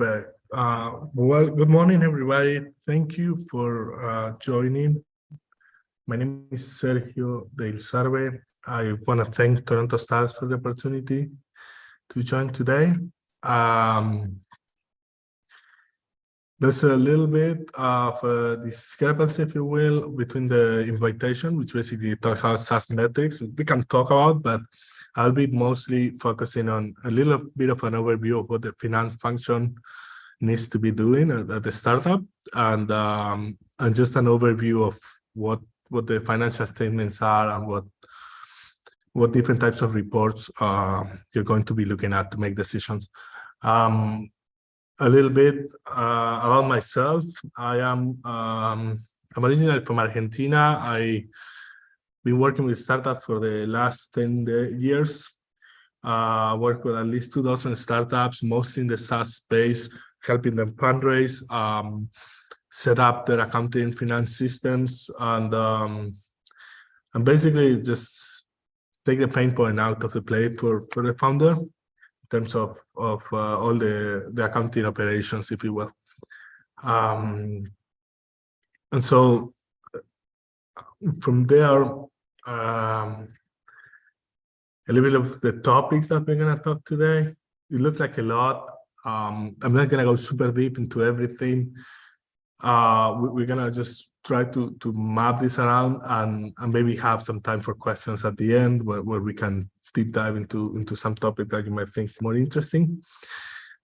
Well, good morning, everybody. Thank you for joining. My name is Sergio de Ilzarbe. I want to thank Toronto Stars for the opportunity to join today. There's a little bit of a discrepancy, if you will, between the invitation, which basically talks about SAAS Metrics, we can talk about, but I'll be mostly focusing on a little bit of an overview of what the finance function needs to be doing at the startup, and just an overview of what the financial statements are and what different types of reports you're going to be looking at to make decisions. A little bit about myself. I'm originally from Argentina. I've been working with startups for the last 10 years. I worked with at least 2,000 startups, mostly in the SaaS space, helping them fundraise, set up their accounting and finance systems, and basically just take the pain point out of the plate for the founder in terms of all the accounting operations, if you will. And so from there, a little bit of the topics that we're going to talk today. It looks like a lot. I'm not going to go super deep into everything. We're going to just try to map this around and maybe have some time for questions at the end where we can deep dive into some topic that you might think more interesting.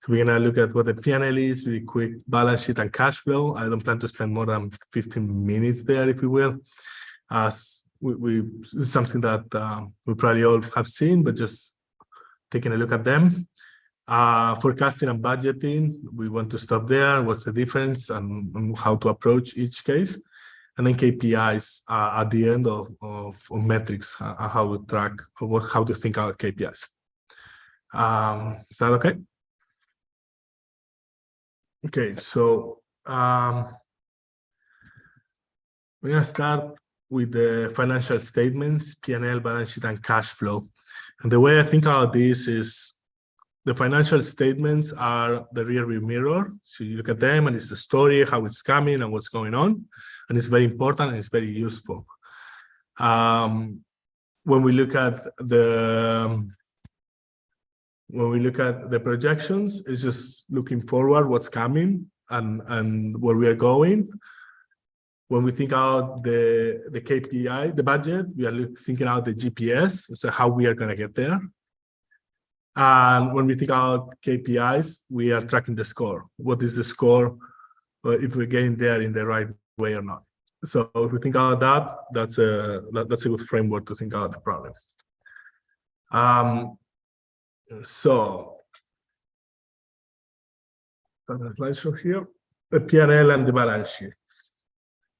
So we're going to look at what the P&L is, really quick, balance sheet and cash flow. I don't plan to spend more than 15 minutes there, if you will, as it's something that we probably all have seen, but just taking a look at them. Forecasting and budgeting, we want to stop there. What's the difference and how to approach each case? And then KPIs at the end of metrics, how we track, how to think about KPIs. Is that okay? Okay, so we're going to start with the financial statements, P&L, balance sheet, and cash flow. And the way I think about this is the financial statements are the rearview mirror. So you look at them and it's the story, how it's coming and what's going on. And it's very important and it's very useful. When we look at the projections, it's just looking forward, what's coming and where we are going. When we think about the KPI, the budget, we are thinking about the GPS, so how we are going to get there. And when we think about KPIs, we are tracking the score. What is the score? If we're getting there in the right way or not. So if we think about that, that's a good framework to think about the problem. So slideshow here, the P&L and the balance sheet.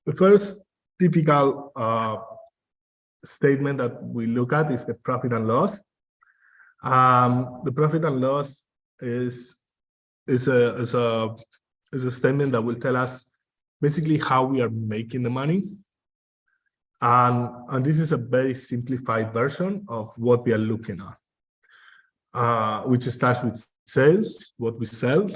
The first typical statement that we look at is the profit and loss. The profit and loss is a statement that will tell us basically how we are making the money. And this is a very simplified version of what we are looking at, which starts with sales, what we sell,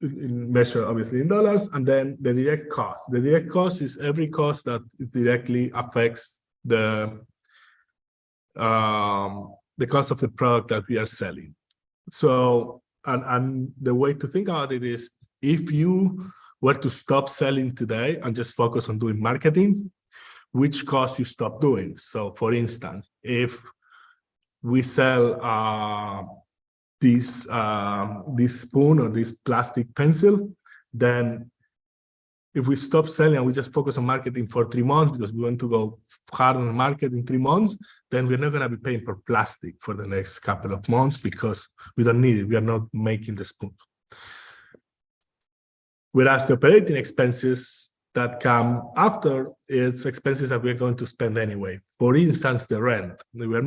measured obviously in dollars, and then the direct cost. The direct cost is every cost that directly affects the cost of the product that we are selling. So, and the way to think about it is, if you were to stop selling today and just focus on doing marketing, which cost you stop doing? So for instance, if we sell this spoon or this plastic pencil, then if we stop selling and we just focus on marketing for 3 months because we want to go hard on the market in 3 months, then we're not going to be paying for plastic for the next couple of months because we don't need it. We are not making the spoon. Whereas the operating expenses that come after, it's expenses that we're going to spend anyway. For instance, the rent. We are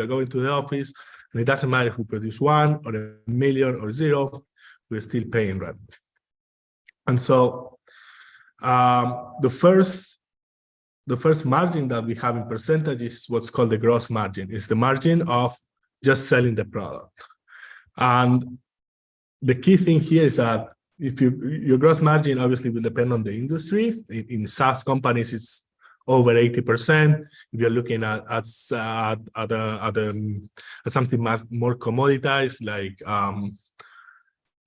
going to the office, and it doesn't matter if we produce 1 or 1 million or 0, we're still paying rent. And so the first margin that we have in percentage is what's called the gross margin. It's the margin of just selling the product. And the key thing here is that if your gross margin obviously will depend on the industry. In SaaS companies, it's over 80%. If you're looking at something more commoditized,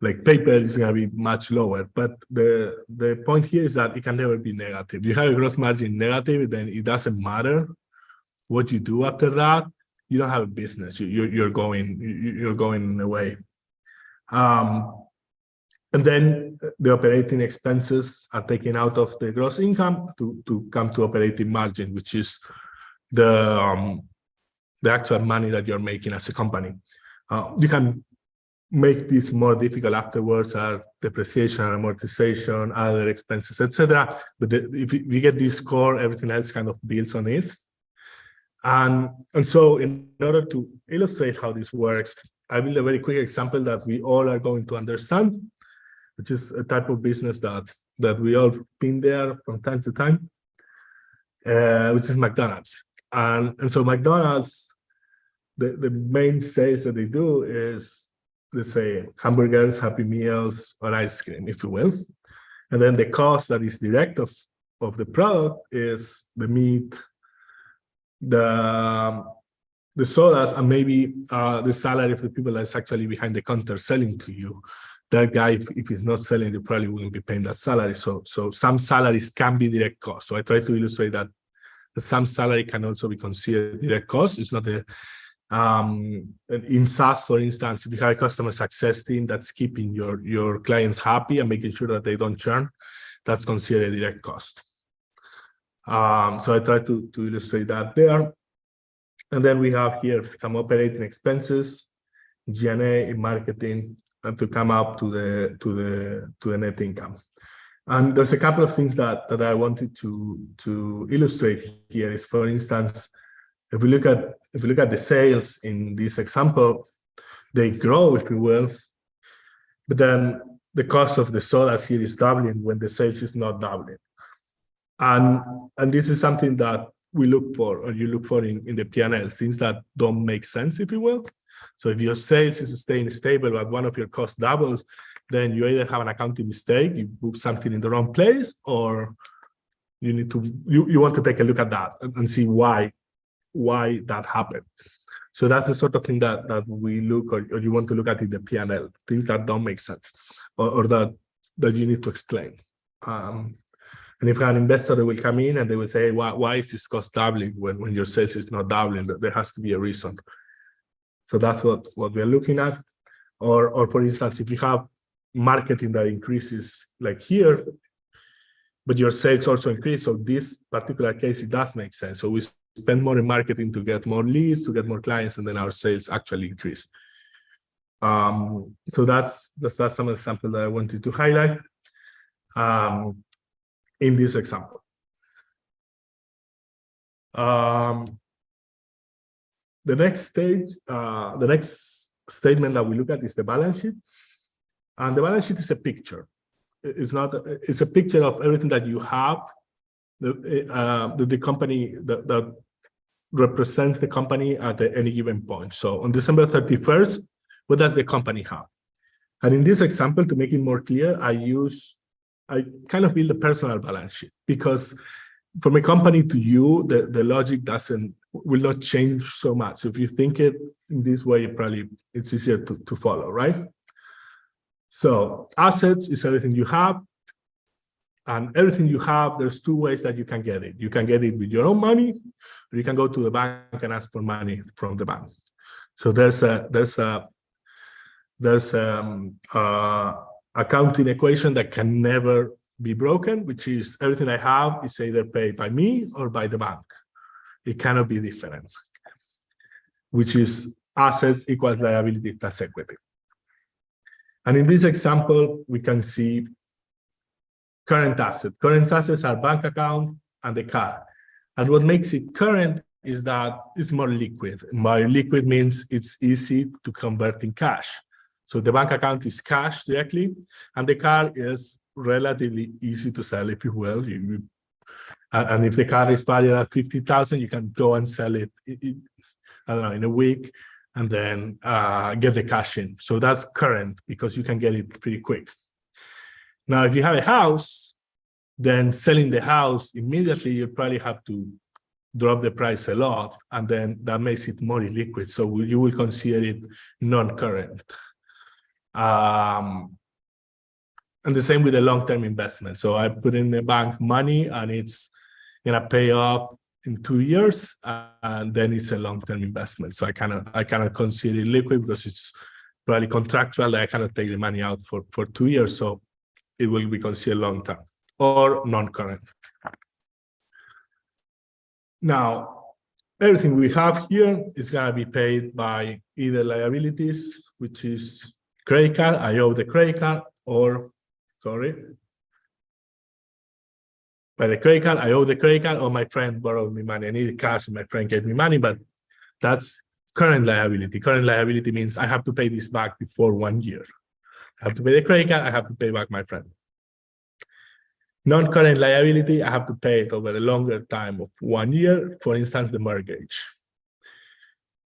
like paper, is going to be much lower. But the point here is that it can never be negative. If you have a gross margin negative, then it doesn't matter what you do after that. You don't have a business. You're going away. And then the operating expenses are taken out of the gross income to come to operating margin, which is the actual money that you're making as a company. You can make this more difficult afterwards, are depreciation, amortization, other expenses, etc. But if we get this core, everything else kind of builds on it. And so in order to illustrate how this works, I build a very quick example that we all are going to understand, which is a type of business that we all been there from time to time, which is McDonald's. And so McDonald's, the main sales that they do is, let's say, hamburgers, Happy Meals, or ice cream, if you will. And then the cost that is direct of the product is the meat, the sodas, and maybe the salary of the people that's actually behind the counter selling to you. That guy, if he's not selling, you probably wouldn't be paying that salary. So some salaries can be direct cost. So I try to illustrate that some salary can also be considered direct cost. It's not in SaaS, for instance, if you have a customer success team that's keeping your clients happy and making sure that they don't churn, that's considered a direct cost. So I try to illustrate that there. And then we have here some operating expenses, G&A, marketing, and to come up to the net income. And there's a couple of things that I wanted to illustrate here. Is, for instance, if we look at the sales in this example, they grow, if you will, but then the cost of the sodas here is doubling when the sales is not doubling. And this is something that we look for, or you look for in the P&L, things that don't make sense, if you will. So if your sales is staying stable, but one of your costs doubles, then you either have an accounting mistake, you book something in the wrong place, or you want to take a look at that and see why that happened. So that's the sort of thing that we look, or you want to look at in the P&L, things that don't make sense, or that you need to explain. And if an investor will come in and they will say, why is this cost doubling when your sales is not doubling? There has to be a reason. So that's what we're looking at. Or for instance, if you have marketing that increases like here, but your sales also increase. So this particular case, it does make sense. So we spend more in marketing to get more leads, to get more clients, and then our sales actually increase. So that's some example that I wanted to highlight in this example. The next statement that we look at is the balance sheet. And the balance sheet is a picture. It's a picture of everything that you have, the company that represents the company at any given point. So on December 31st, what does the company have? And in this example, to make it more clear, I kind of build a personal balance sheet, because from a company to you, the logic will not change so much. So if you think it in this way, it's easier to follow, right? So assets is everything you have. And everything you have, there's two ways that you can get it. You can get it with your own money, or you can go to the bank and ask for money from the bank. So there's accounting equation that can never be broken, which is everything I have is either paid by me or by the bank. It cannot be different, which is assets equals liability plus equity. And in this example, we can see current assets. Current assets are bank account and the car. And what makes it current is that it's more liquid. More liquid means it's easy to convert in cash. So the bank account is cash directly, and the car is relatively easy to sell, if you will. And if the car is valued at $50,000, you can go and sell it, I don't know, in a week, and then get the cash in. So that's current because you can get it pretty quick. Now, if you have a house, then selling the house immediately, you probably have to drop the price a lot, and then that makes it more illiquid. So you will consider it non-current. And the same with the long-term investment. So I put in the bank money, and it's gonna pay off in 2 years, and then it's a long-term investment. So I cannot consider it liquid because it's probably contractual. I cannot take the money out for 2 years, so it will be considered long-term or non-current. Now, everything we have here is gonna be paid by either liabilities, which is credit card, I owe the credit card, or, sorry, by the credit card, I owe the credit card, or my friend borrowed me money. I needed cash and my friend gave me money, but that's current liability. Current liability means I have to pay this back before 1 year. I have to pay the credit card, I have to pay back my friend. Non-current liability, I have to pay it over a longer time of 1 year, for instance, the mortgage.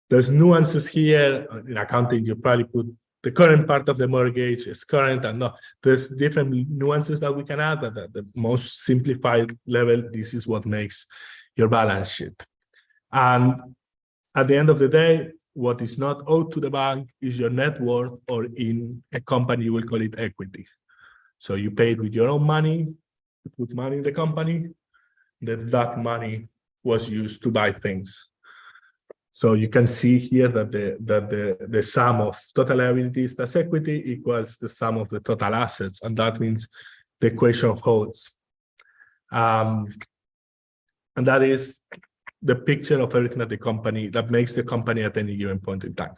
There's nuances here. In accounting, you probably put the current part of the mortgage is current and not. There's different nuances that we can add, but at the most simplified level, this is what makes your balance sheet. And at the end of the day, what is not owed to the bank is your net worth, or in a company, you will call it equity. So you pay it with your own money, you put money in the company, then that money was used to buy things. So you can see here that the sum of total liabilities plus equity equals the sum of the total assets, and that means the equation holds. And that is the picture of everything that makes the company at any given point in time.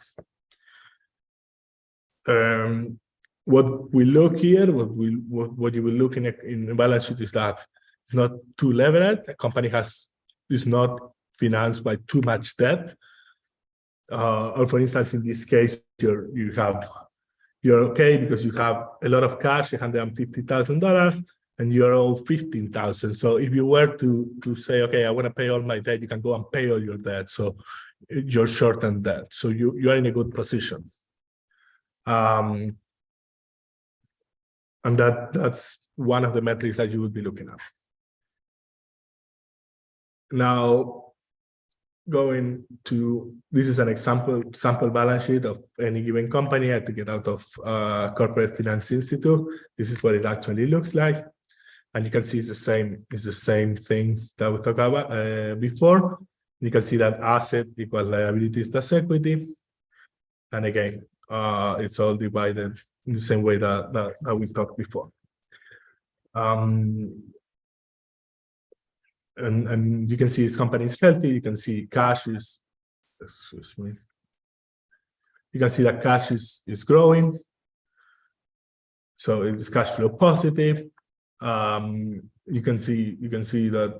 What we look here, what you will look in the balance sheet is that it's not too levered. The company is not financed by too much debt. Or for instance, in this case, you're okay because you have a lot of cash, $150,000, and you're owed $15,000. So if you were to say, okay, I want to pay all my debt, you can go and pay all your debt. So you're short on debt. So you are in a good position. And that's one of the metrics that you would be looking at. Now, going to, this is an sample balance sheet of any given company. I took it out of Corporate Finance Institute. This is what it actually looks like. And you can see it's the same thing that we talked about before. You can see that asset equals liabilities plus equity. And again, it's all divided in the same way that we talked before. And you can see this company is healthy. You can see cash is, excuse me. You can see that cash is growing. So it's cash flow positive. You can see that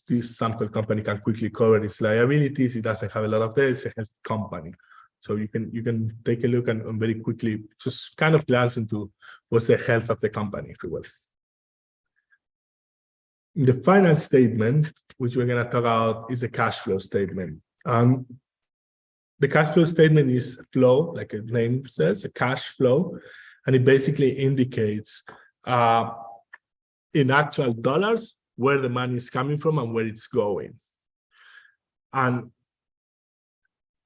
this sample company can quickly cover its liabilities. It doesn't have a lot of debt. It's a healthy company. So you can take a look and very quickly just kind of glance into what's the health of the company, if you will. The final statement, which we're going to talk about, is the cash flow statement. The cash flow statement is flow, like the name says, a cash flow, and it basically indicates in actual dollars where the money is coming from and where it's going. And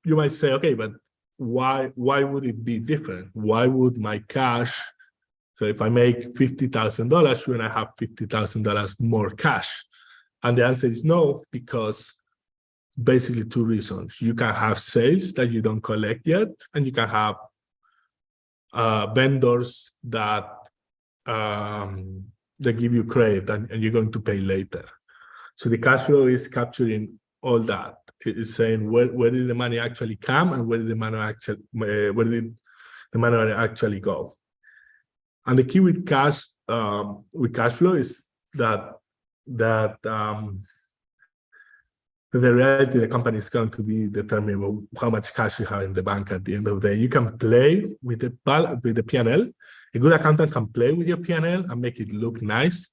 you might say, okay, but why would it be different? Why would my cash, so if I make $50,000, shouldn't I have $50,000 more cash? And the answer is no, because basically two reasons. You can have sales that you don't collect yet, and you can have vendors that they give you credit and you're going to pay later. So the cash flow is capturing all that. It is saying where did the money actually come and where did the money actually go. And the key with cash flow is that the reality the company is going to be determined how much cash you have in the bank at the end of the day. You can play with the P&L. A good accountant can play with your P&L and make it look nice,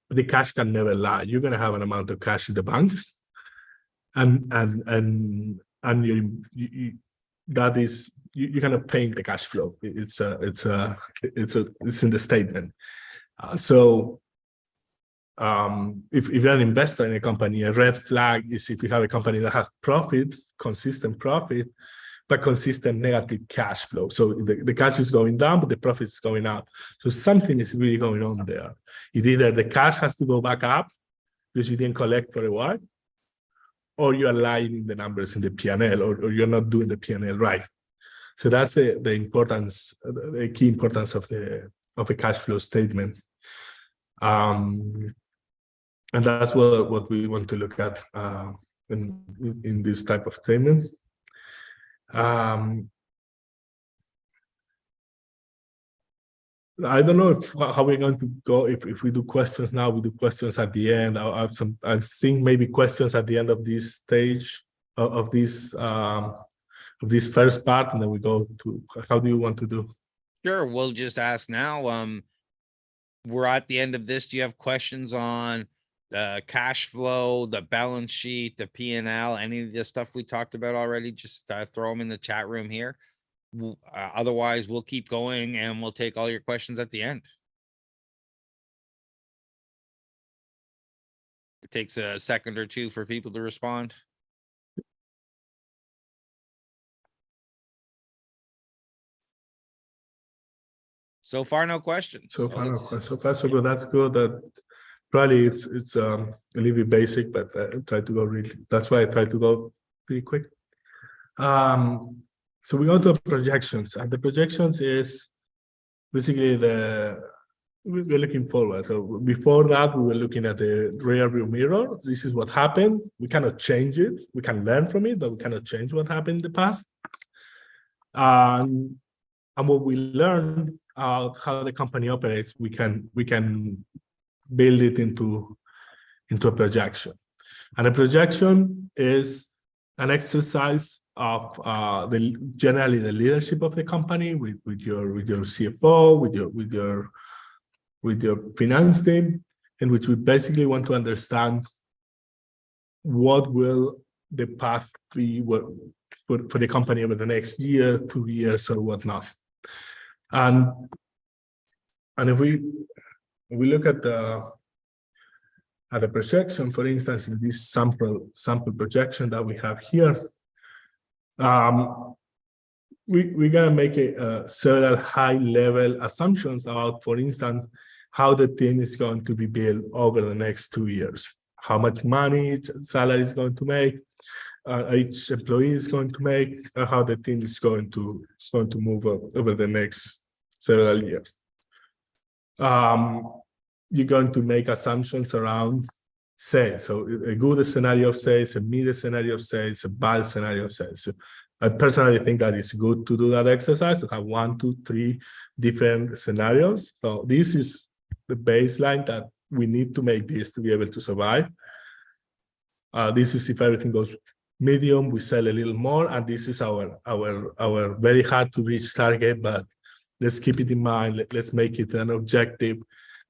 but the cash can never lie. You're going to have an amount of cash in the bank, and and that is you kind of paint the cash flow. It's in the statement. If you're an investor in a company, a red flag is if you have a company that has profit, consistent profit, but consistent negative cash flow. So the cash is going down, but the profit is going up. So something is really going on there. Either the cash has to go back up because you didn't collect for a while, or you're lying in the numbers in the P&L, or you're not doing the P&L right. So that's the importance, the key importance of a cash flow statement. And that's what we want to look at in this type of statement. I don't know how we're going to go. If we do questions now, we do questions at the end. I think maybe questions at the end of this stage of this first part, and then we go to how do you want to do? Sure, we'll just ask now. We're at the end of this. Do you have questions on the cash flow, the balance sheet, the P&L, any of the stuff we talked about already? Just throw them in the chat room here. Otherwise, we'll keep going and we'll take all your questions at the end. It takes a second or two for people to respond. So far, no questions. So far, no questions. So far, so good. That's good. That probably it's a little bit basic, but I try to go really. That's why I try to go pretty quick. So we go to projections, and the projections is basically we're looking forward. So before that, we were looking at the rear view mirror. This is what happened. We cannot change it. We can learn from it, but we cannot change what happened in the past. And what we learned how the company operates, we can build it into a projection. And a projection is an exercise of generally the leadership of the company with your CFO, with your finance team, in which we basically want to understand what will the path be for the company over the next year, 2 years, or whatnot. And if we look at the projection, for instance, in this sample projection that we have here, we're gonna make several high-level assumptions about, for instance, how the team is going to be built over the next 2 years, how much money each salary is going to make, each employee is going to make, how the team is going to move over the next several years. You're going to make assumptions around sales. So a good scenario of sales, a mid scenario of sales, a bad scenario of sales. So I personally think that it's good to do that exercise, to have 1, 2, 3 different scenarios. So this is the baseline that we need to make this to be able to survive. This is if everything goes medium, we sell a little more, and this is our very hard to reach target, but let's keep it in mind. Let's make it an objective,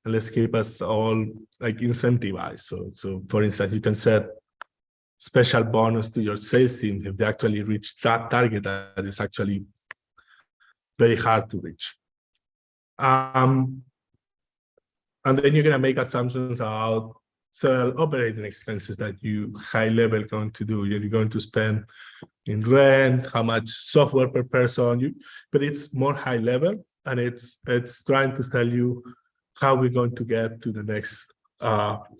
and let's keep us all like incentivized. So for instance, you can set special bonus to your sales team if they actually reach that target that is actually very hard to reach. And then you're gonna make assumptions about several operating expenses that you high level going to do. You're going to spend in rent, how much software per person, but it's more high level, and it's trying to tell you how we're going to get to the next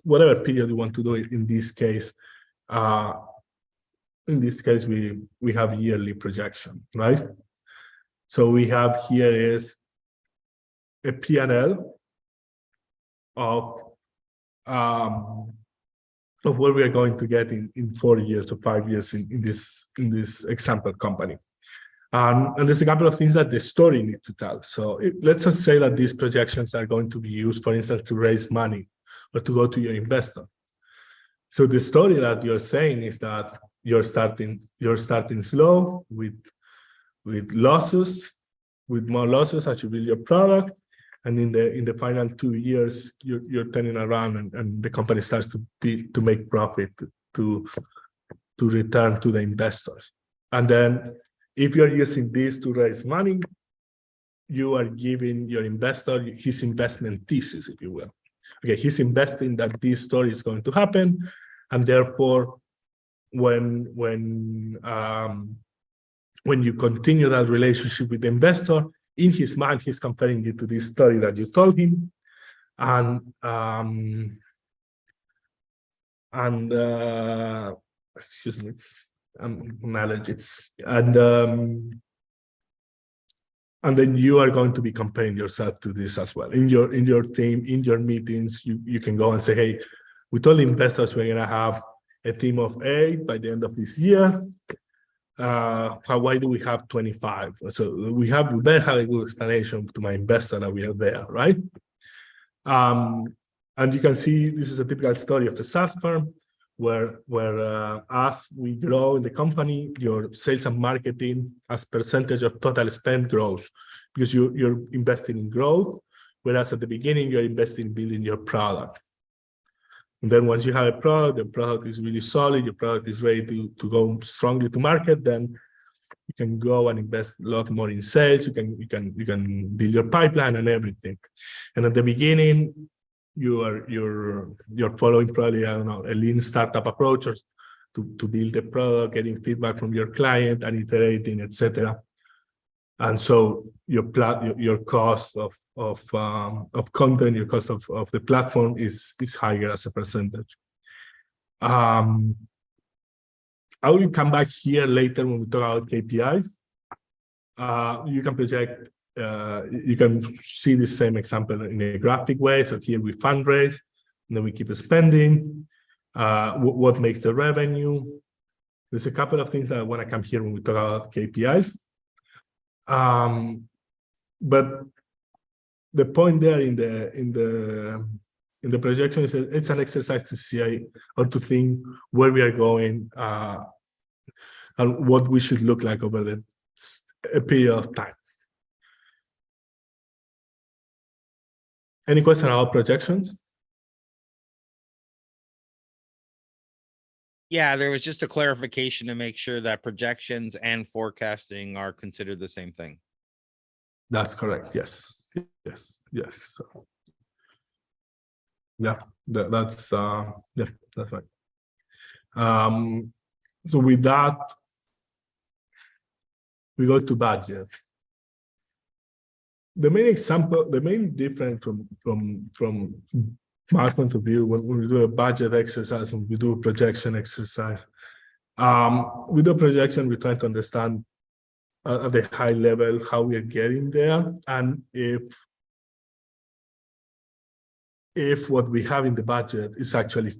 whatever period we want to do it. In this case, we have yearly projection, right? So we have here is a P&L of what we are going to get in 4 years or 5 years in this example company. And there's a couple of things that the story needs to tell. So let's just say that these projections are going to be used, for instance, to raise money or to go to your investor. So the story that you're saying is that you're starting slow with losses, with more losses as you build your product, and in the final 2 years you're turning around and the company starts to make profit to return to the investors. And then if you're using this to raise money, you are giving your investor his investment thesis, if you will. Okay, he's investing that this story is going to happen, and therefore, when you continue that relationship with the investor, in his mind, he's comparing it to this story that you told him, and excuse me, I'm allergic, and then you are going to be comparing yourself to this as well. In your team, in your meetings, you can go and say, hey, we told the investors we're going to have a team of 8 by the end of this year. Why do we have 25? So we better have a good explanation to my investor that we are there, right? And you can see this is a typical story of a SaaS firm where as we grow in the company, your sales and marketing as percentage of total spend grows because you're investing in growth, whereas at the beginning, you're investing in building your product. And then once you have a product, the product is really solid, your product is ready to go strongly to market, then you can go and invest a lot more in sales, you can build your pipeline and everything. And at the beginning, you're following probably, I don't know, a lean startup approach or to build a product, getting feedback from your client and iterating, etc. And so your cost of content, your cost of the platform is higher as a percentage. I will come back here later when we talk about KPIs. You can project, you can see the same example in a graphic way. So here we fundraise, and then we keep spending. What makes the revenue? There's a couple of things that I want to come here when we talk about KPIs. But the point there in the projection is it's an exercise to see or to think where we are going and what we should look like over a period of time. Any question about projections? Yeah, there was just a clarification to make sure that projections and forecasting are considered the same thing. That's correct. Yes. So, yeah, that's right. So with that, we go to budget. The main difference from my point of view when we do a budget exercise and we do a projection exercise, with the projection, we try to understand at the high level how we are getting there, and if what we have in the budget is actually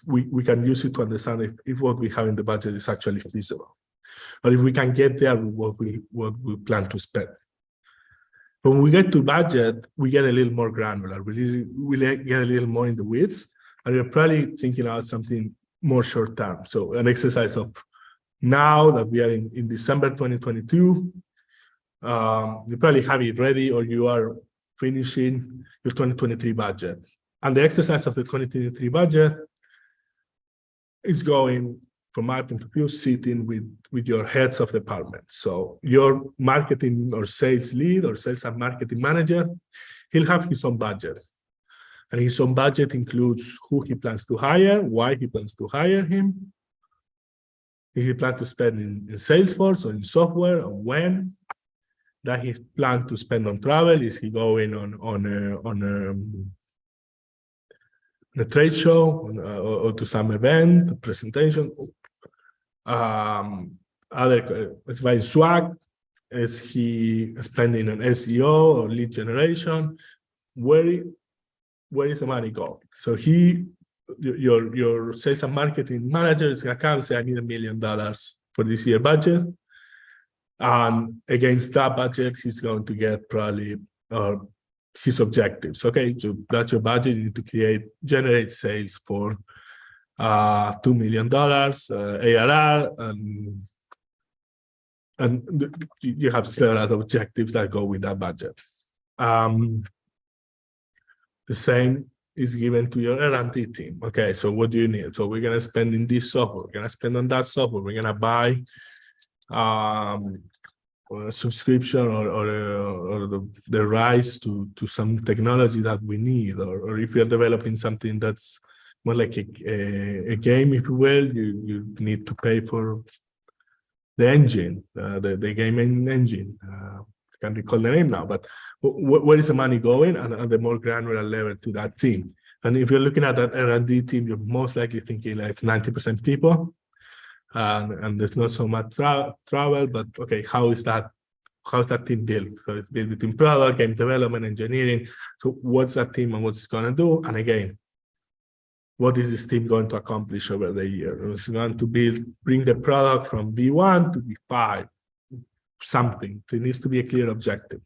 we can use it to understand if what we have in the budget is actually feasible, or if we can get there with what we plan to spend. When we get to budget, we get a little more granular. We get a little more in the weeds, and we're probably thinking about something more short term. So an exercise of now that we are in December 2022, you probably have it ready, or you are finishing your 2023 budget. And the exercise of the 2023 budget is going, from my point of view, sitting with your heads of department. So your marketing or sales lead or sales and marketing manager, he'll have his own budget. And his own budget includes who he plans to hire, why he plans to hire him, if he plans to spend in Salesforce or in software, or when, that he plans to spend on travel. Is he going on a trade show or to some event, a presentation? It's by swag. Is he spending on SEO or lead generation? Where is the money going? So your sales and marketing manager is going to come and say, I need $1 million for this year budget. And against that budget, he's going to get probably his objectives. Okay, so that's your budget. You need to generate sales for $2 million ARR, and you have several objectives that go with that budget. The same is given to your R&D team. Okay, so what do you need? So we're going to spend in this software. We're going to spend on that software. We're going to buy subscription or the rights to some technology that we need, or if you're developing something that's more like a game, if you will, you need to pay for the engine, the game engine. I can't recall the name now, but where is the money going, and at the more granular level to that team. And if you're looking at that R&D team, you're most likely thinking like 90% people, and there's not so much travel, but okay, how's that team built? So it's built between product, game development, engineering. So what's that team and what's it going to do? And again, what is this team going to accomplish over the year? It's going to bring the product from V1 to V5, something. There needs to be a clear objective.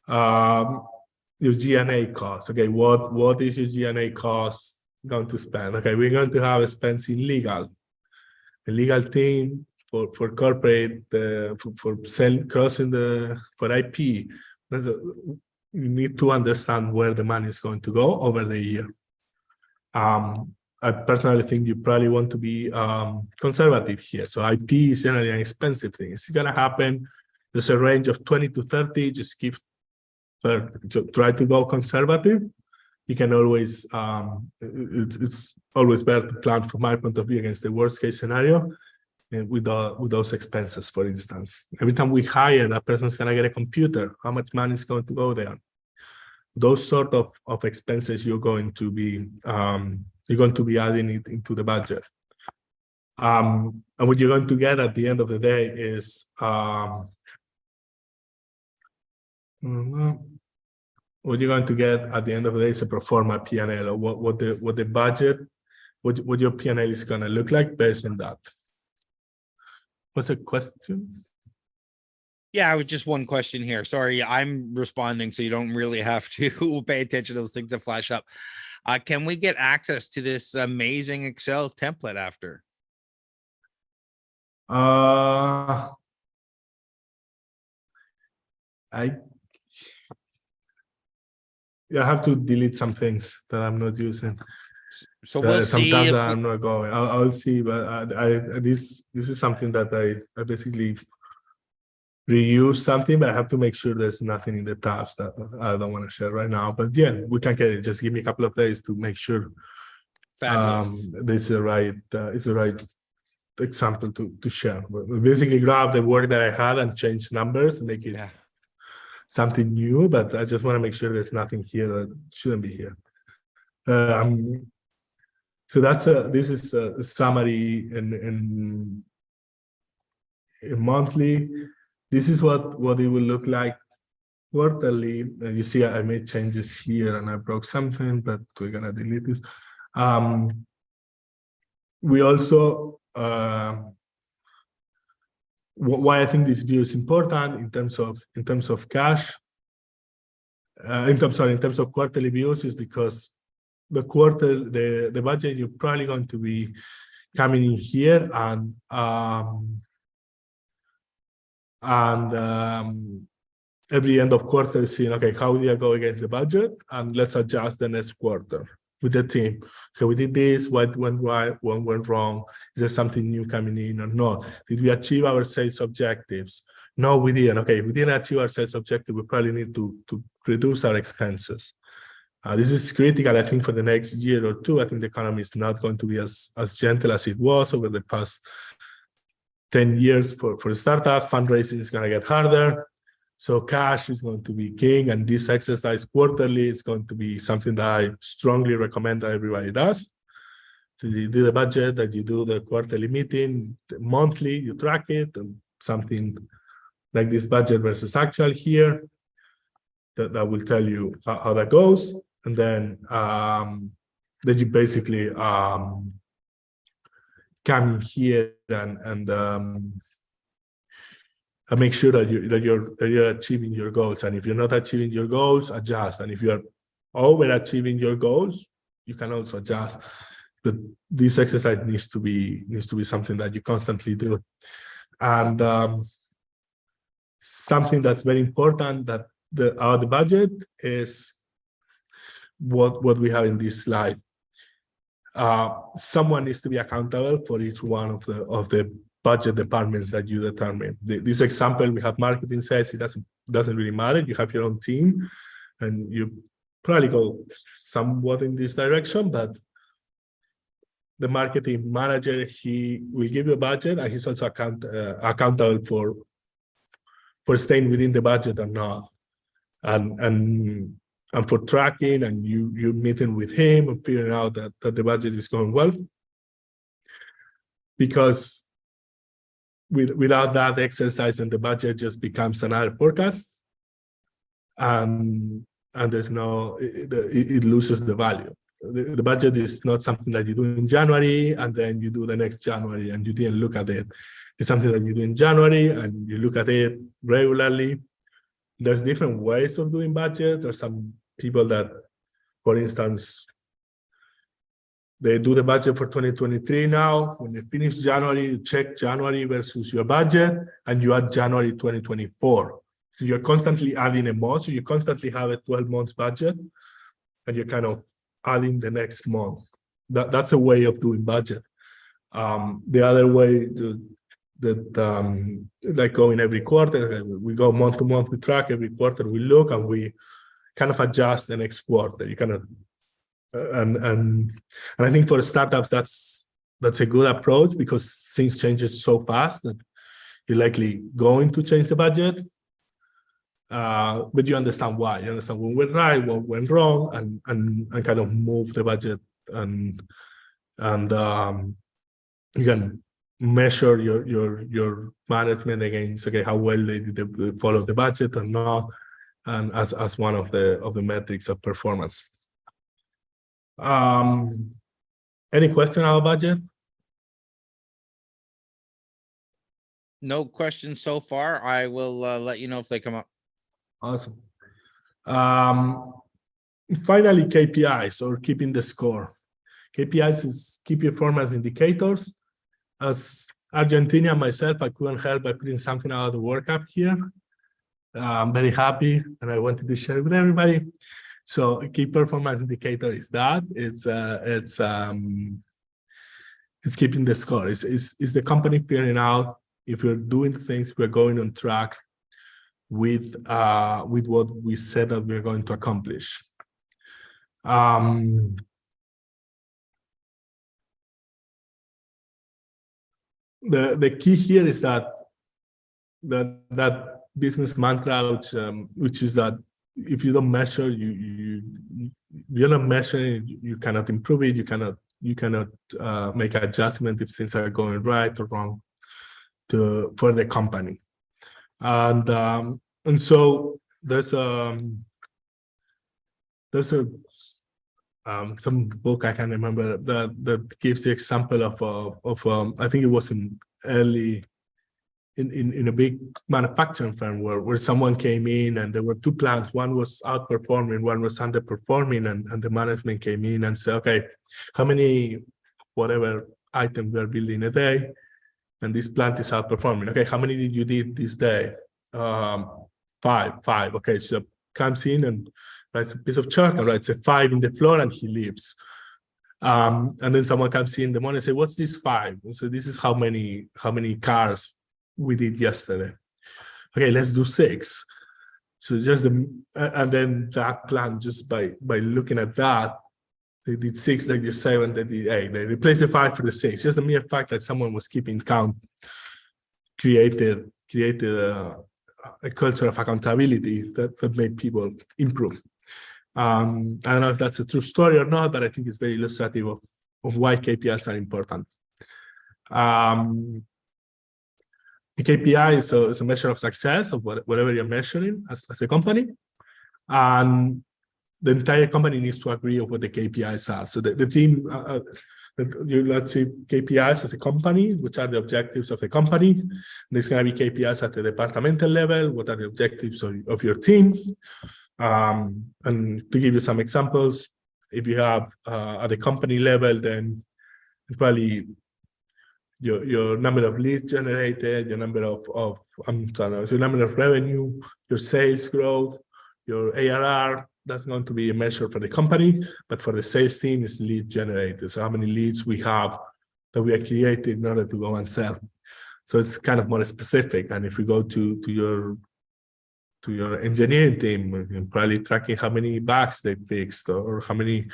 Your G&A costs. Okay, what is your G&A cost going to spend? Okay, we're going to have expense in legal. A legal team for corporate, for crossing for IP. You need to understand where the money is going to go over the year. I personally think you probably want to be conservative here. So IP is generally an expensive thing. It's going to happen. There's a range of 20 to 30. Just keep try to go conservative. You can always, it's always better to plan from my point of view against the worst case scenario with those expenses, for instance. Every time we hire, that person's going to get a computer. How much money is going to go there? Those sort of expenses you're going to be adding it into the budget. And what you're going to get at the end of the day is what you're going to get at the end of the day is a pro forma P&L, or what the budget, what your P&L is going to look like based on that. What's the question? Yeah, it was just one question here. Sorry, I'm responding, so you don't really have to pay attention to those things that flash up. Can we get access to this amazing Excel template after? I have to delete some things that I'm not using. So we'll see. Sometimes I'm not going. I'll see, but this is something that I basically reuse something, but I have to make sure there's nothing in the tabs that I don't want to share right now. But yeah, we can get it. Just give me a couple of days to make sure this is the right example to share. We basically grab the work that I had and change numbers and make it something new. But I just want to make sure there's nothing here that shouldn't be here. So this is a summary in monthly. This is what it will look like quarterly. You see, I made changes here and I broke something, but we're gonna delete this. We also why I think this view is important in terms of cash. In terms of quarterly views is because the budget you're probably going to be coming in here and every end of quarter seeing, okay, how did I go against the budget, and let's adjust the next quarter with the team. Okay, we did this, what went right, what went wrong, is there something new coming in or not? Did we achieve our sales objectives? No, we didn't. Okay, if we didn't achieve our sales objective, we probably need to reduce our expenses. This is critical, I think, for the next year or two. I think the economy is not going to be as gentle as it was over the past 10 years for startup. Fundraising is going to get harder. So cash is going to be king. And this exercise quarterly is going to be something that I strongly recommend that everybody does. So you do the budget, that you do the quarterly meeting, the monthly, you track it, and something like this budget versus actual here. That will tell you how that goes. And then you basically come here and make sure that you're achieving your goals. And if you're not achieving your goals, adjust. And if you're overachieving your goals, you can also adjust. But this exercise needs to be something that you constantly do. And something that's very important that the budget is what we have in this slide. Someone needs to be accountable for each one of the budget departments that you determine. This example, we have marketing sales. It doesn't really matter. You have your own team, and you probably go somewhat in this direction, but the marketing manager, he will give you a budget, and he's also accountable for staying within the budget or not, and for tracking, and you meeting with him and figuring out that the budget is going well. Because without that exercise, and the budget just becomes another forecast, and there's no, it loses the value. The budget is not something that you do in January and then you do the next January and you didn't look at it. It's something that you do in January and you look at it regularly. There's different ways of doing budget. There's some people that, for instance, they do the budget for 2023 now. When they finish January, you check January versus your budget and you add January 2024. So you're constantly adding a month. So you constantly have a 12 months budget and you're kind of adding the next month. That's a way of doing budget. The other way like going every quarter, we go month to month, we track every quarter, we look and we kind of adjust the next quarter. You kind of, and I think for startups, that's a good approach because things change so fast that you're likely going to change the budget. But you understand why. You understand what went right, what went wrong, and kind of move the budget, and you can measure your management against, okay, how well they did follow the budget or not, and as one of the metrics of performance. Any question about budget? No questions so far. I will let you know if they come up. Awesome. Finally, KPIs, or keeping the score. KPIs is key performance indicators. As Argentina myself, I couldn't help by putting something out of the workup here. I'm very happy, and I wanted to share it with everybody. So, a key performance indicator is that it's keeping the score. It's the company figuring out if we're doing things, we're going on track with what we said that we're going to accomplish. The key here is that business mantra, which is that if you don't measure, you're not measuring, you cannot improve it, you cannot make adjustment if things are going right or wrong for the company. And so there's some book I can remember that gives the example of I think it was in a big manufacturing firm where someone came in and there were two plants. One was outperforming, one was underperforming, and the management came in and said, okay, how many whatever items we're building a day, and this plant is outperforming. Okay, how many did you do this day? 5. Okay, so comes in and writes a piece of chalk and writes a 5 in the floor, and he leaves. And then someone comes in the morning and say, what's this 5? And so this is how many cars we did yesterday. Okay, let's do 6. So just and then that plan, just by looking at that, they did 6, they did 7, they did 8. They replaced the 5 for the 6. Just the mere fact that someone was keeping count created a culture of accountability that made people improve. I don't know if that's a true story or not, but I think it's very illustrative of why KPIs are important. The KPI is a measure of success of whatever you're measuring as a company. And the entire company needs to agree on what the KPIs are. So the team, let's say KPIs as a company, which are the objectives of the company. There's going to be KPIs at the departmental level. What are the objectives of your team? And to give you some examples, if you have at the company level, then probably your number of leads generated, your number your number of revenue, your sales growth, your ARR. That's going to be a measure for the company, but for the sales team, it's lead generated. So how many leads we have that we are creating in order to go and sell. So it's kind of more specific. And if we go to your engineering team, you're probably tracking how many bugs they fixed or how many,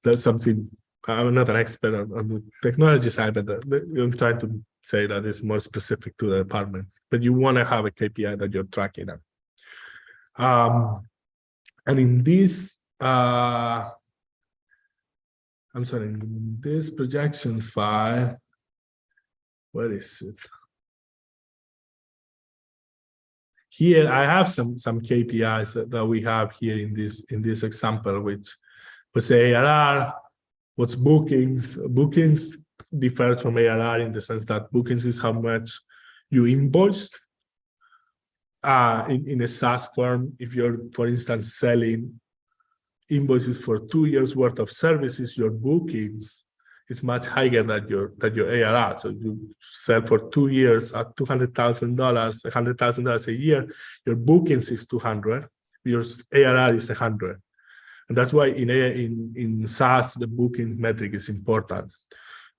that's something. I'm not an expert on the technology side, but I'm trying to say that it's more specific to the department. But you want to have a KPI that you're tracking at. And in this, I'm sorry, in this projections file, where is it? Here I have some KPIs that we have here in this example, which was ARR. What's bookings? Bookings differs from ARR in the sense that bookings is how much you invoiced. In a SaaS firm, if you're, for instance, selling invoices for 2 years worth of services, your bookings is much higher than your ARR. So you sell for 2 years at $200,000, $100,000 a year, your bookings is 200, your ARR is 100. And that's why in SaaS, the booking metric is important.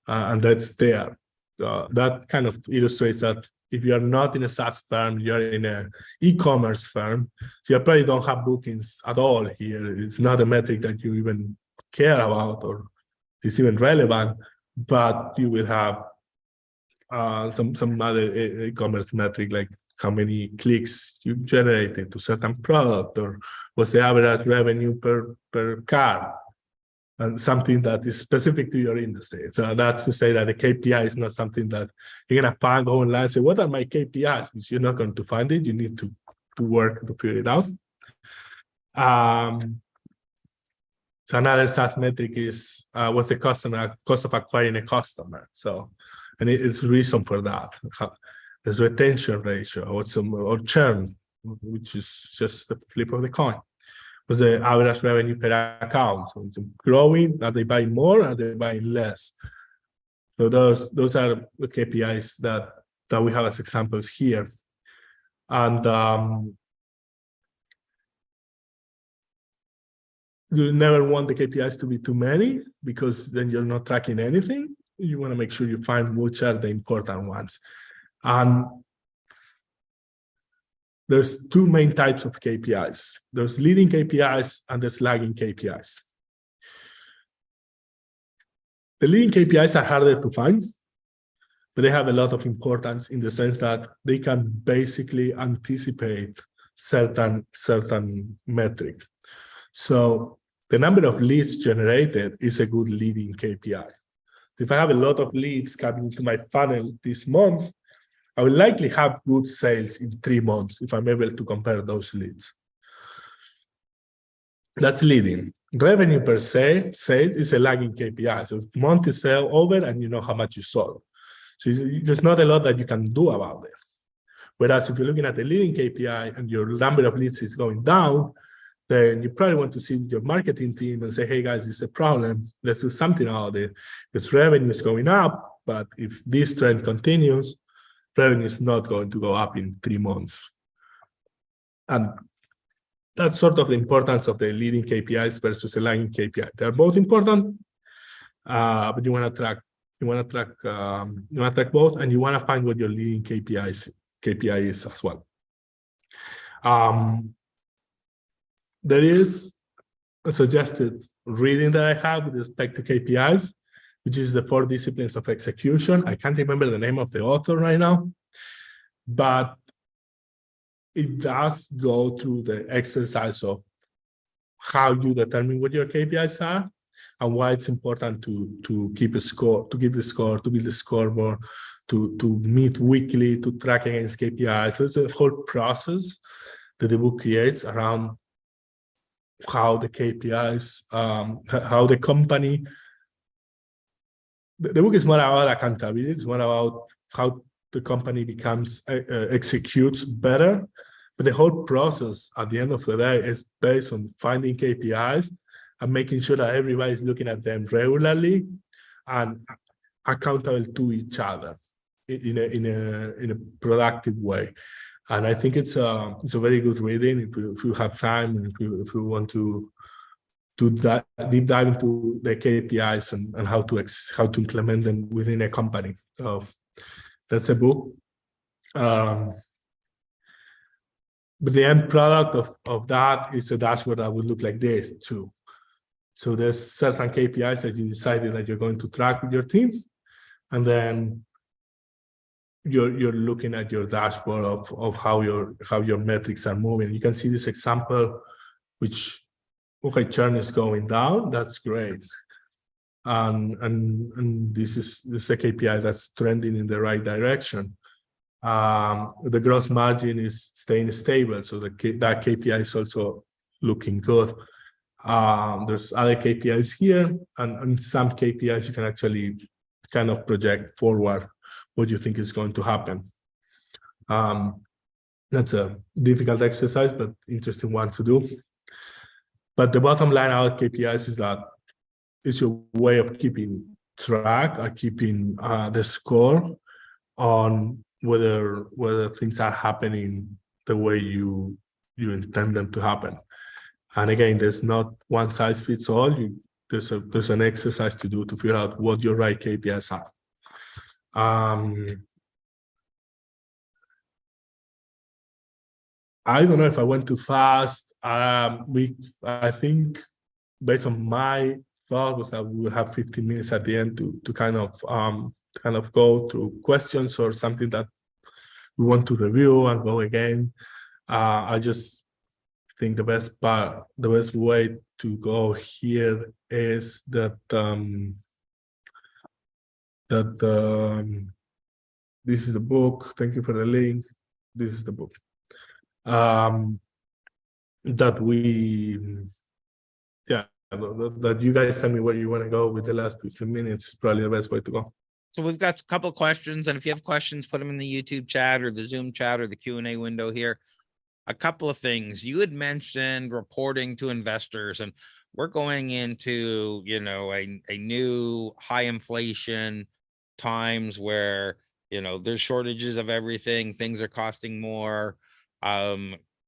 And that's there. That kind of illustrates that if you are not in a SaaS firm, you're in an e-commerce firm, you probably don't have bookings at all here. It's not a metric that you even care about or is even relevant, but you will have some other e-commerce metric, like how many clicks you generated to certain product, or what's the average revenue per car, and something that is specific to your industry. So that's to say that the KPI is not something that you're gonna find online and say, what are my KPIs? Because you're not going to find it. You need to work to figure it out. So another SaaS metric is what's the cost of acquiring a customer. So, and it's reason for that. There's retention ratio or churn, which is just the flip of the coin. What's the average revenue per account? So it's growing. Are they buying more? Are they buying less? So those are the KPIs that we have as examples here. And you never want the KPIs to be too many, because then you're not tracking anything. You want to make sure you find which are the important ones. And there's two main types of KPIs. There's leading KPIs and there's lagging KPIs. The leading KPIs are harder to find, but they have a lot of importance in the sense that they can basically anticipate certain metrics. So the number of leads generated is a good leading KPI. If I have a lot of leads coming into my funnel this month, I will likely have good sales in 3 months if I'm able to compare those leads. That's leading. Revenue per se, sales is a lagging KPI. So month is sale over and you know how much you sold. So there's not a lot that you can do about it. Whereas if you're looking at the leading KPI and your number of leads is going down, then you probably want to see your marketing team and say, hey guys, it's a problem. Let's do something about it. Because revenue is going up, but if this trend continues, revenue is not going to go up in 3 months. And that's sort of the importance of the leading KPIs versus the lagging KPI. They're both important, but you want to track both, and you want to find what your leading KPI is as well. There is a suggested reading that I have with respect to KPIs, which is the 4 disciplines of execution. I can't remember the name of the author right now, but it does go through the exercise of how you determine what your KPIs are and why it's important to keep a score, to give the score, to build the scoreboard, to meet weekly, to track against KPIs. So it's a whole process that the book creates around how the KPIs, how the company. The book is more about accountability. It's more about how the company executes better. But the whole process at the end of the day is based on finding KPIs and making sure that everybody is looking at them regularly and accountable to each other in a productive way. And I think it's a very good reading if you have time and if you want to deep dive into the KPIs and how to implement them within a company. That's a book. But the end product of that is a dashboard that would look like this too. So there's certain KPIs that you decided that you're going to track with your team, and then you're looking at your dashboard of how your metrics are moving. You can see this example, which okay, churn is going down. That's great. And this is a KPI that's trending in the right direction. The gross margin is staying stable, so that KPI is also looking good. There's other KPIs here, and some KPIs you can actually kind of project forward what you think is going to happen. That's a difficult exercise, but interesting one to do. But the bottom line out KPIs is that it's your way of keeping track or keeping the score on whether things are happening the way you intend them to happen. And again, there's not one size fits all. There's an exercise to do to figure out what your right KPIs are. I don't know if I went too fast. I think based on my thought was that we will have 15 minutes at the end to kind of go through questions or something that we want to review and go again. I just think the best way to go here is that this is the book. Thank you for the link. This is the book. That you guys tell me where you want to go with the last 15 minutes is probably the best way to go. So we've got a couple of questions, and if you have questions, put them in the YouTube chat or the Zoom chat or the Q&A window here. A couple of things. You had mentioned reporting to investors, and we're going into, a new high inflation times where, there's shortages of everything. Things are costing more.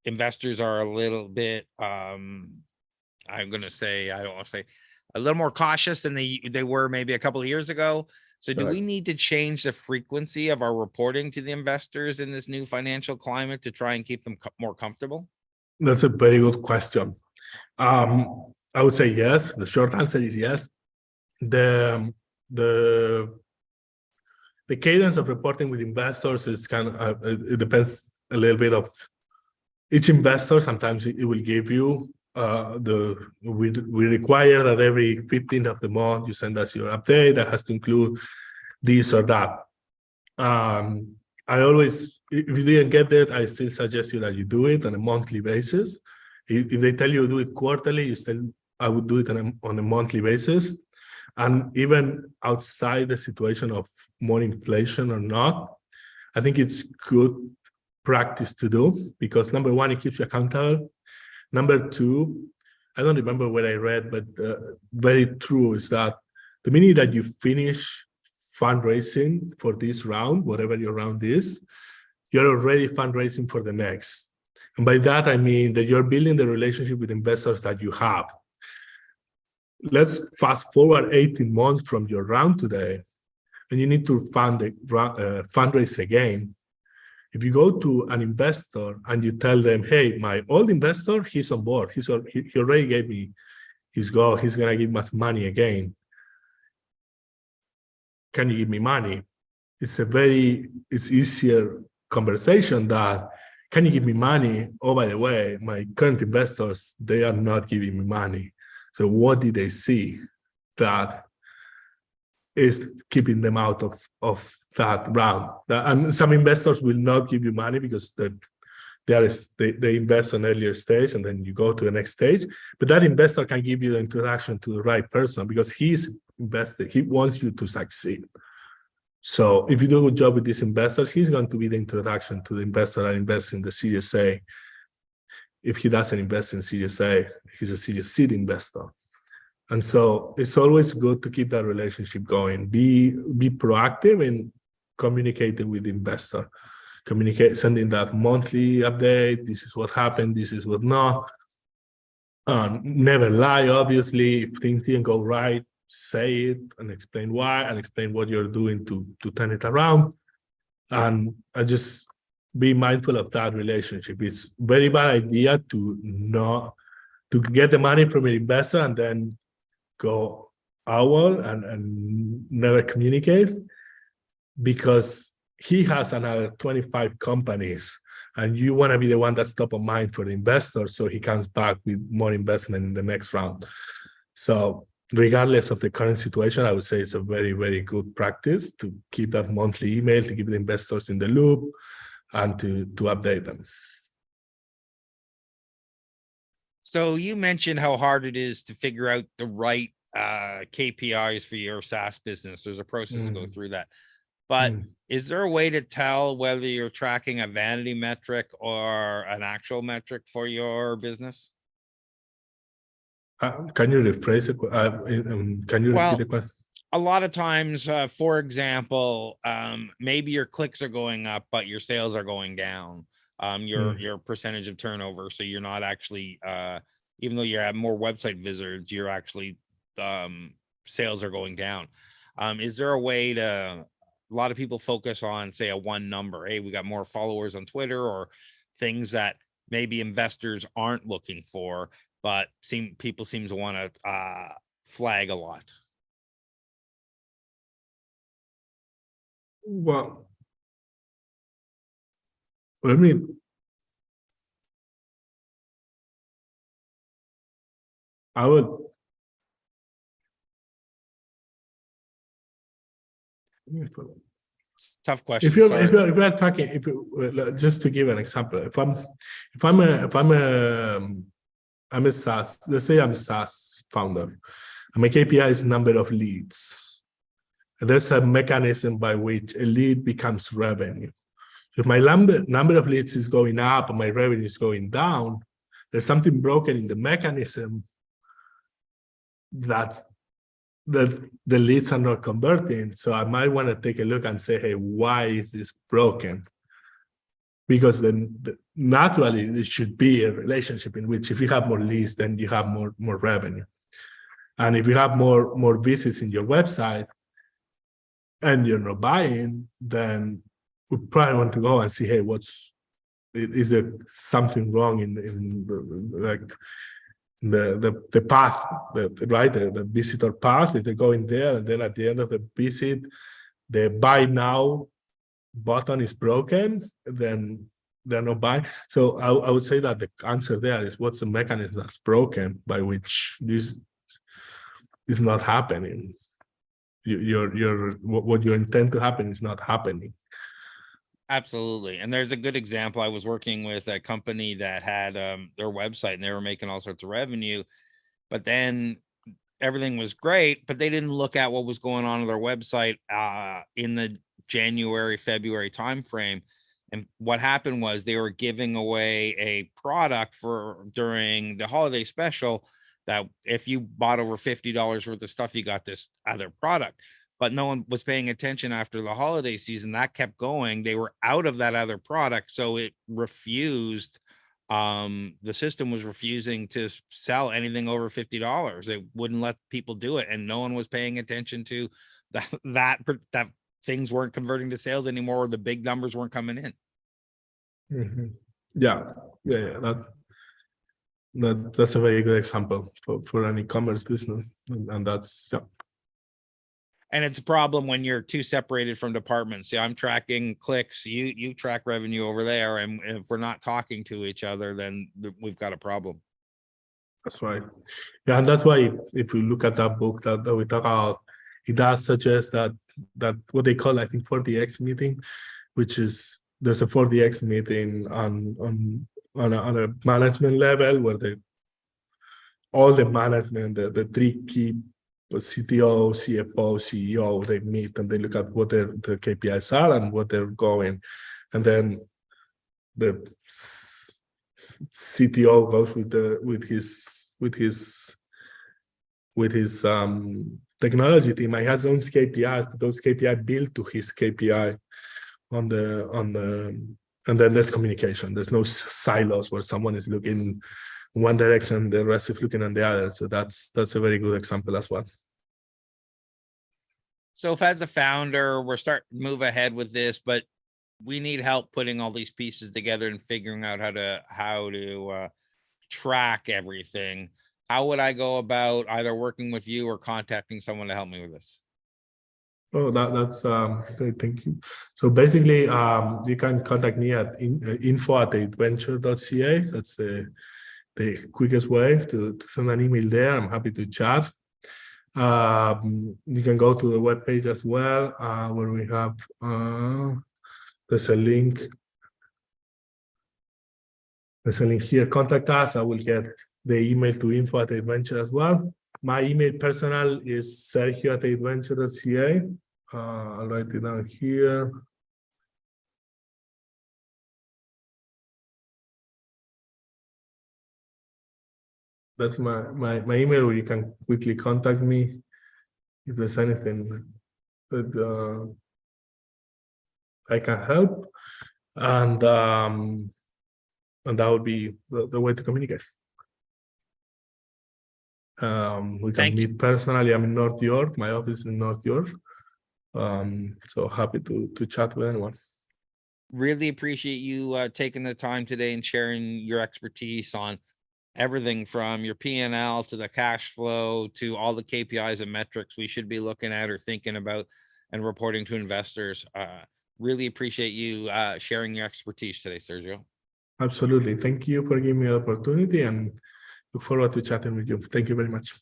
Investors are a little bit, I'm going to say, I don't want to say a little more cautious than they were maybe a couple of years ago. So do we need to change the frequency of our reporting to the investors in this new financial climate to try and keep them more comfortable? That's a very good question. I would say yes. The short answer is yes. The cadence of reporting with investors is kind of, it depends a little bit of each investor. Sometimes it will give you we require that every 15th of the month you send us your update that has to include this or that. I always, if you didn't get that, I still suggest you that you do it on a monthly basis. If they tell you do it quarterly, I would do it on a monthly basis. And even outside the situation of more inflation or not, I think it's good practice to do, because number one, it keeps you accountable. Number two, I don't remember what I read, but very true is that the minute that you finish fundraising for this round, whatever your round is, you're already fundraising for the next. And by that, I mean that you're building the relationship with investors that you have. Let's fast forward 18 months from your round today, and you need to fundraise again. If you go to an investor and you tell them, hey, my old investor, he's on board. He already gave me his goal. He's going to give us money again. Can you give me money? It's easier conversation that, can you give me money? Oh, by the way, my current investors, they are not giving me money. So what did they see that is keeping them out of that round? And some investors will not give you money because they invest on earlier stage and then you go to the next stage. But that investor can give you the introduction to the right person because he's invested. He wants you to succeed. So if you do a good job with these investors, he's going to be the introduction to the investor that invests in the Series A. If he doesn't invest in Series A, he's a Series C investor. And so it's always good to keep that relationship going. Be proactive in communicating with the investor. Sending that monthly update. This is what happened. This is what not. Never lie, obviously. If things didn't go right, say it and explain why and explain what you're doing to turn it around. And I just be mindful of that relationship. It's very bad idea to get the money from an investor and then go AWOL and never communicate, because he has another 25 companies and you want to be the one that's top of mind for the investor so he comes back with more investment in the next round. So regardless of the current situation, I would say it's a very, very good practice to keep that monthly email, to keep the investors in the loop, and to update them. So you mentioned how hard it is to figure out the right KPIs for your SaaS business. There's a process to go through that. But is there a way to tell whether you're tracking a vanity metric or an actual metric for your business? Can you rephrase it? Can you repeat the question? A lot of times, for example, maybe your clicks are going up, but your sales are going down. Your percentage of turnover. So you're not actually, even though you have more website visitors, you're actually, sales are going down. Is there a way to, a lot of people focus on, say, a one number. Hey, we got more followers on Twitter, or things that maybe investors aren't looking for, but people seem to want to flag a lot. Well, I mean, I would. Tough question. If you're talking, just to give an example, if I'm a SaaS, let's say I'm a SaaS founder, and my KPI is number of leads. There's a mechanism by which a lead becomes revenue. If my number of leads is going up and my revenue is going down, there's something broken in the mechanism that the leads are not converting. So I might want to take a look and say, hey, why is this broken? Because then naturally there should be a relationship in which if you have more leads, then you have more revenue. And if you have more visits in your website and you're not buying, then we probably want to go and see, hey, is there something wrong in the path, the visitor path? If they go in there and then at the end of the visit, the buy now button is broken, then they're not buying. So I would say that the answer there is, what's the mechanism that's broken by which this is not happening? What you intend to happen is not happening. Absolutely. And there's a good example. I was working with a company that had their website and they were making all sorts of revenue, but then everything was great, but they didn't look at what was going on their website in the January, February timeframe. And what happened was they were giving away a product during the holiday special that if you bought over $50 worth of stuff, you got this other product. But no one was paying attention after the holiday season. That kept going. They were out of that other product. So it refused, the system was refusing to sell anything over $50. It wouldn't let people do it. And no one was paying attention to that things weren't converting to sales anymore, or the big numbers weren't coming in. Mm-hmm. Yeah. That's a very good example for an e-commerce business. And that's, yeah. And it's a problem when you're too separated from departments. See, I'm tracking clicks, you track revenue over there. And if we're not talking to each other, then we've got a problem. That's right. Yeah, and that's why if you look at that book that we talk about, it does suggest that what they call, I think, 40X meeting, which is there's a 40X meeting on a management level where all the management, the three key CTO, CFO, CEO, they meet and they look at what their KPIs are and what they're going. And then the CTO goes with his technology team. He has his own KPIs, but those KPIs built to his KPI and then there's communication. There's no silos where someone is looking in one direction, the rest is looking on the other. So that's a very good example as well. So if as a founder, we're starting to move ahead with this, but we need help putting all these pieces together and figuring out how to track everything. How would I go about either working with you or contacting someone to help me with this? Oh, that's great. Thank you. So basically, you can contact me at info@adventure.ca. That's the quickest way to send an email there. I'm happy to chat. You can go to the webpage as well, where we have there's a link. There's a link here. Contact us. I will get the email to info@adventure as well. My email personal is sergio@adventure.ca. I'll write it down here. That's my email, where you can quickly contact me if there's anything that I can help, and that would be the way to communicate. We can meet personally. I'm in North York. My office is in North York. So happy to chat with anyone. Really appreciate you taking the time today and sharing your expertise on everything from your P&L to the cash flow to all the KPIs and metrics we should be looking at or thinking about and reporting to investors. Really appreciate you sharing your expertise today, Sergio. Absolutely. Thank you for giving me the opportunity, and look forward to chatting with you. Thank you very much.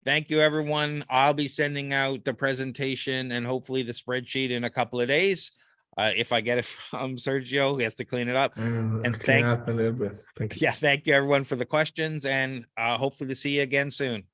Thank you, everyone. I'll be sending out the presentation and hopefully the spreadsheet in a couple of days. If I get it from Sergio, he has to clean it up. And clean up a little bit. Thank you. Yeah, thank you, everyone, for the questions, and hopefully to see you again soon.